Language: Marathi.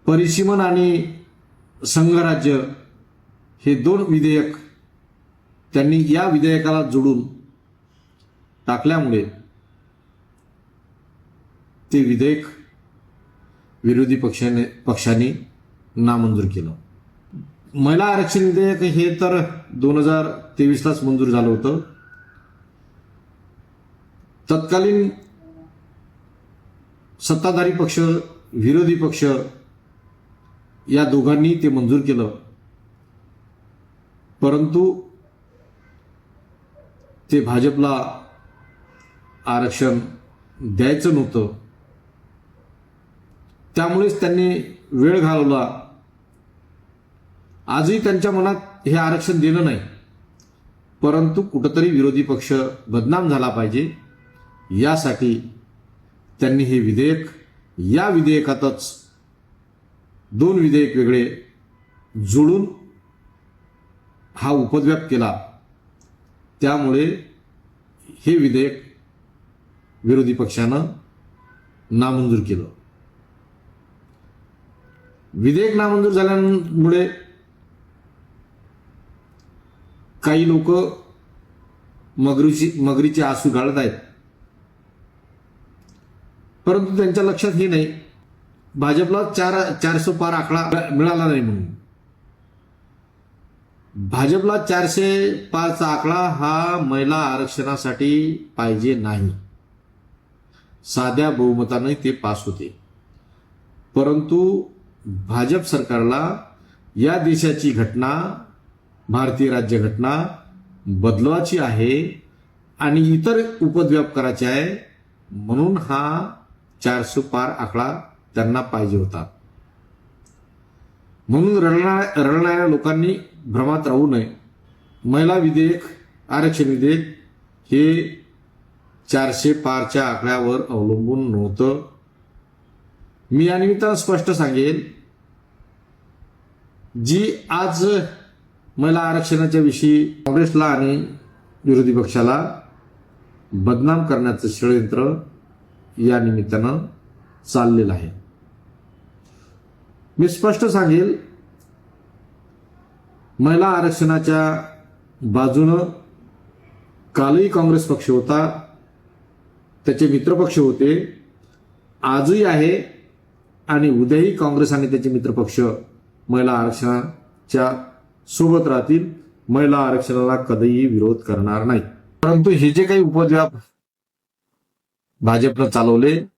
परिसीमन आणि संघराज्य हे दोन विधेयक त्यांनी या विधेयकाला जोडून टाकल्यामुळे ते विधेयक विरोधी पक्षाने नामंजूर केलं. महिला आरक्षण विधेयक हे तर 2023लाच मंजूर झालं होतं. तत्कालीन सत्ताधारी पक्ष, विरोधी पक्ष या दोघांनी ते मंजूर केलं, परंतु ते भाजपला आरक्षण द्यायचं नव्हतं. त्यामुळेच त्यांनी वेळ घालवला. आजही त्यांच्या मनात हे आरक्षण देणं नाही, परंतु कुठंतरी विरोधी पक्ष बदनाम झाला पाहिजे यासाठी त्यांनी हे विधेयक, या विधेयकातच दोन विधेयक वेगळे जोडून हा उपद्व्याप केला. त्यामुळे हे विधेयक विरोधी पक्षानं नामंजूर केलं. विधेयक नामंजूर झाल्यामुळे काही लोक मगरीचे आसू गाळत आहेत, परंतु त्यांच्या लक्षात हे नाही भाजपला 400 पार आकडा मिळाला नाही म्हणून. भाजपला 405चा आकडा हा महिला आरक्षणासाठी पाहिजे नाही. साध्या बहुमताने ते पास होते, परंतु भाजप सरकारला या देशाची घटना, भारतीय राज्यघटना बदलवायची आहे आणि इतर उपद्व्याप करायचे आहे, म्हणून हा 400 पार आकडा त्यांना पाहिजे होता. म्हणून रडणाऱ्या लोकांनी भ्रमात राहू नये. महिला विधेयक, आरक्षण विधेयक हे 400 पारच्या आकड्यावर अवलंबून नव्हतं. मी या निमित्तानं स्पष्ट सांगेल, जी आज महिला आरक्षणाच्या विषयी काँग्रेसला आणि विरोधी पक्षाला बदनाम करण्याचं षडयंत्र या निमित्तानं चाललेलं आहे. मी स्पष्ट सांगेल, महिला आरक्षणाच्या बाजूनं कालही काँग्रेस पक्ष होता, त्याचे मित्रपक्ष होते, आजही आहे आणि उद्याही काँग्रेस आणि त्याचे मित्रपक्ष महिला आरक्षणाच्या सोबत राहतील. महिला आरक्षणाला कधीही विरोध करणार नाही. परंतु हे जे काही उपद्व्याप भाजपनं चालवले